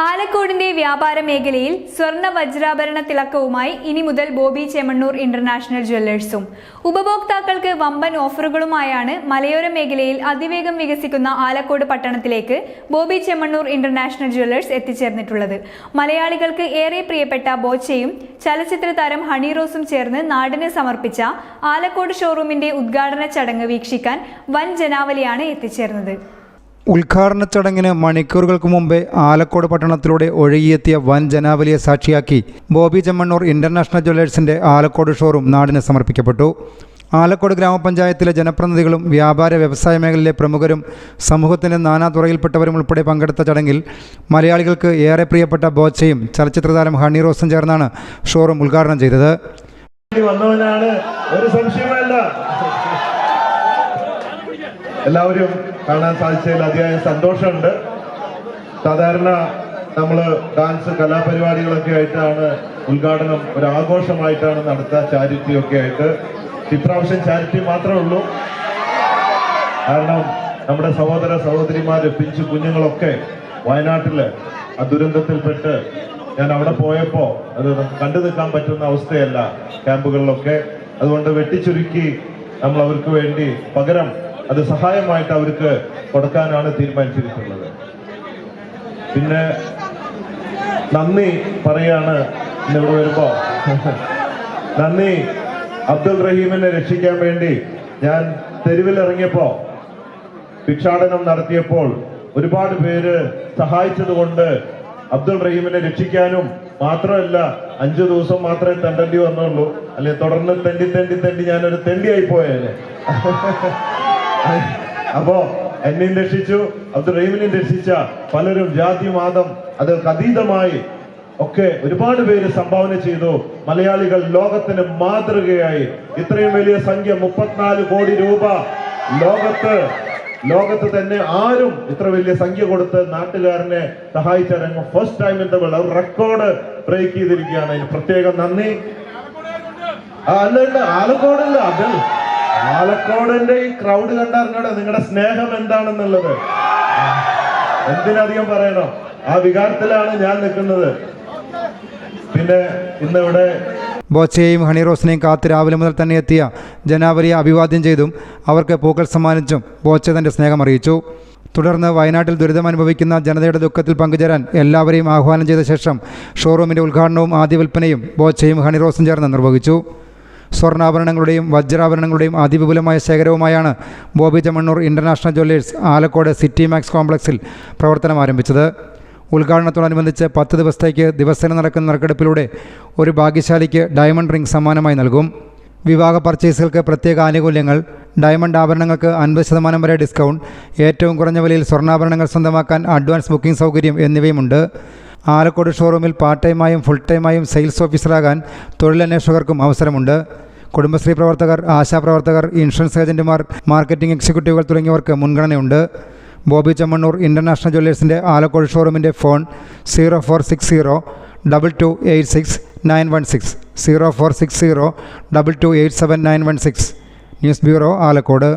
ആലക്കോടിന്റെ വ്യാപാര മേഖലയിൽ സ്വർണ്ണ വജ്രാഭരണ തിളക്കവുമായി ഇനി മുതൽ ബോബി ചെമ്മണ്ണൂർ ഇന്റർനാഷണൽ ജ്വല്ലേഴ്സും. ഉപഭോക്താക്കൾക്ക് വമ്പൻ ഓഫറുകളുമായാണ് മലയോര മേഖലയിൽ അതിവേഗം വികസിക്കുന്ന ആലക്കോട് പട്ടണത്തിലേക്ക് ബോബി ചെമ്മണ്ണൂർ ഇന്റർനാഷണൽ ജ്വല്ലേഴ്സ് എത്തിച്ചേർന്നിട്ടുള്ളത്. മലയാളികൾക്ക് ഏറെ പ്രിയപ്പെട്ട ബോച്ചയും ചലച്ചിത്ര താരം ഹണി റോസും ചേർന്ന് നാടിന് സമർപ്പിച്ച ആലക്കോട് ഷോറൂമിന്റെ ഉദ്ഘാടന ചടങ്ങ് വീക്ഷിക്കാൻ വൻ ജനാവലിയാണ് എത്തിച്ചേർന്നത്. ഉദ്ഘാടന ചടങ്ങിന് മണിക്കൂറുകൾക്ക് മുമ്പേ ആലക്കോട് പട്ടണത്തിലൂടെ ഒഴുകിയെത്തിയ വൻ ജനാവലിയെ സാക്ഷിയാക്കി ബോബി ചെമ്മണ്ണൂർ ഇന്റർനാഷണൽ ജ്വല്ലേഴ്സിന്റെ ആലക്കോട് ഷോറൂം നാടിന് സമർപ്പിക്കപ്പെട്ടു. ആലക്കോട് ഗ്രാമപഞ്ചായത്തിലെ ജനപ്രതിനിധികളും വ്യാപാര വ്യവസായ മേഖലയിലെ പ്രമുഖരും സമൂഹത്തിന്റെ നാനാതുറയിൽപ്പെട്ടവരും ഉൾപ്പെടെ പങ്കെടുത്ത ചടങ്ങിൽ മലയാളികൾക്ക് ഏറെ പ്രിയപ്പെട്ട ബോച്ചയും ചലച്ചിത്ര താരം ഹണി റോസും ചേർന്നാണ് ഷോറൂം ഉദ്ഘാടനം ചെയ്തത്. എല്ലാവരും കാണാൻ സാധിച്ചതിൽ അതിയായ സന്തോഷമുണ്ട്. സാധാരണ നമ്മൾ ഡാൻസ് കലാപരിപാടികളൊക്കെ ആയിട്ടാണ് ഉദ്ഘാടനം ഒരു ആഘോഷമായിട്ടാണ് നടത്തുക, ചാരിറ്റി ഒക്കെ ആയിട്ട്. ഇപ്രാവശ്യം ചാരിറ്റി മാത്രമേ ഉള്ളൂ. കാരണം നമ്മുടെ സഹോദര സഹോദരിമാര് പിഞ്ചു കുഞ്ഞുങ്ങളൊക്കെ വയനാട്ടില് ആ ദുരന്തത്തിൽപ്പെട്ട് ഞാൻ അവിടെ പോയപ്പോ അത് കണ്ടു നിൽക്കാൻ പറ്റുന്ന അവസ്ഥയല്ല ക്യാമ്പുകളിലൊക്കെ. അതുകൊണ്ട് വെട്ടിച്ചുരുക്കി നമ്മൾ അവർക്ക് വേണ്ടി പകരം അത് സഹായമായിട്ട് അവർക്ക് കൊടുക്കാനാണ് തീരുമാനിച്ചിട്ടുള്ളത്. പിന്നെ നന്ദി പറയാണ് ഇന്നിവിടെ വരുമ്പോ. നന്ദി. അബ്ദുൾ റഹീമിനെ രക്ഷിക്കാൻ വേണ്ടി ഞാൻ തെരുവിലിറങ്ങിയപ്പോ, ഭിക്ഷാടനം നടത്തിയപ്പോൾ ഒരുപാട് പേര് സഹായിച്ചത് കൊണ്ട് അബ്ദുൾ റഹീമിനെ രക്ഷിക്കാനും മാത്രമല്ല 5 ദിവസം മാത്രമേ തെണ്ടേണ്ടി വന്നുള്ളൂ. അല്ലെ തുടർന്ന് തെണ്ടി ഞാനൊരു തെണ്ടിയായി പോയേനെ. അപ്പോ എന്നെയും രക്ഷിച്ചു, അബ്ദുൾ റഹീമിനെയും രക്ഷിച്ച പലരും ജാതി മതം അതற்கு അതീതമായി ഒക്കെ ഒരുപാട് പേര് സംഭാവന ചെയ്തു. മലയാളികൾ ലോകത്തിന് മാതൃകയായി. ഇത്രയും വലിയ സംഖ്യ 34 കോടി രൂപ ലോകത്ത് തന്നെ ആരും ഇത്ര വലിയ സംഖ്യ കൊടുത്ത് നാട്ടുകാരനെ സഹായിച്ച രംഗം first time in the world. അവർ റെക്കോർഡ് ബ്രേക്ക് ചെയ്തിരിക്കുകയാണ്. അതിന് പ്രത്യേകം നന്ദി. അല്ല ആലക്കോടല്ല, അത് ആലക്കോടിന്റെ ഈ ക്രൗഡ് കണ്ടറിഞ്ഞോടെ നിങ്ങളുടെ സ്നേഹം എന്താണെന്നുള്ളത് എന്തിനധികം പറയണം. ആ വികാരത്തിലാണ് ഞാൻ നിൽക്കുന്നത്. പിന്നെ ഇന്നിവിടെ ബോച്ചയെയും ഹണി റോസിനെയും കാത്ത് രാവിലെ മുതൽ തന്നെ എത്തിയ ജനാവലിയെ അഭിവാദ്യം ചെയ്തും അവർക്ക് പൂക്കൾ സമ്മാനിച്ചും ബോച്ച തന്റെ സ്നേഹം അറിയിച്ചു. തുടർന്ന് വയനാട്ടിൽ ദുരിതമനുഭവിക്കുന്ന ജനതയുടെ ദുഃഖത്തിൽ പങ്കുചേരാൻ എല്ലാവരെയും ആഹ്വാനം ചെയ്ത ശേഷം ഷോറൂമിന്റെ ഉദ്ഘാടനവും ആദ്യ വിൽപ്പനയും ബോച്ചയും ഹണി റോസും ചേർന്ന് നിർവഹിച്ചു. സ്വർണ്ണാഭരണങ്ങളുടെയും വജ്രാഭരണങ്ങളുടെയും അതിവിപുലമായ ശേഖരവുമായാണ് Bobby Chemmanur international jewellers Alakode city max കോംപ്ലക്സിൽ പ്രവർത്തനം ആരംഭിച്ചത്. ഉദ്ഘാടനത്തോടനുബന്ധിച്ച് 10 ദിവസത്തേക്ക് ദിവസേന നടക്കുന്ന നറുക്കെടുപ്പിലൂടെ ഒരു ഭാഗ്യശാലിക്ക് ഡയമണ്ട് റിംഗ് സമ്മാനമായി നൽകും. വിവാഹ പർച്ചേസുകൾക്ക് പ്രത്യേക ആനുകൂല്യങ്ങൾ, ഡയമണ്ട് ആഭരണങ്ങൾക്ക് 50% വരെ ഡിസ്കൗണ്ട്, ഏറ്റവും കുറഞ്ഞ വിലയിൽ സ്വർണ്ണാഭരണങ്ങൾ സ്വന്തമാക്കാൻ അഡ്വാൻസ് ബുക്കിംഗ് സൗകര്യം എന്നിവയുമുണ്ട്. ആലക്കോട് ഷോറൂമിൽ പാർട്ട് ടൈമായും ഫുൾ ടൈമായും സെയിൽസ് ഓഫീസറാകാൻ തൊഴിലന്വേഷകർക്കും അവസരമുണ്ട്. കുടുംബശ്രീ പ്രവർത്തകർ, ആശാപ്രവർത്തകർ, ഇൻഷുറൻസ് ഏജന്റുമാർ, മാർക്കറ്റിംഗ് എക്സിക്യൂട്ടീവുകൾ തുടങ്ങിയവർക്ക് മുൻഗണനയുണ്ട്. ബോബി ചെമ്മണ്ണൂർ ഇന്റർനാഷണൽ ജ്വല്ലേഴ്സിന്റെ ആലക്കോട് ഷോറൂമിന്റെ ഫോൺ 0460 2286 916 0460 2287 916. News bureau, Alakode.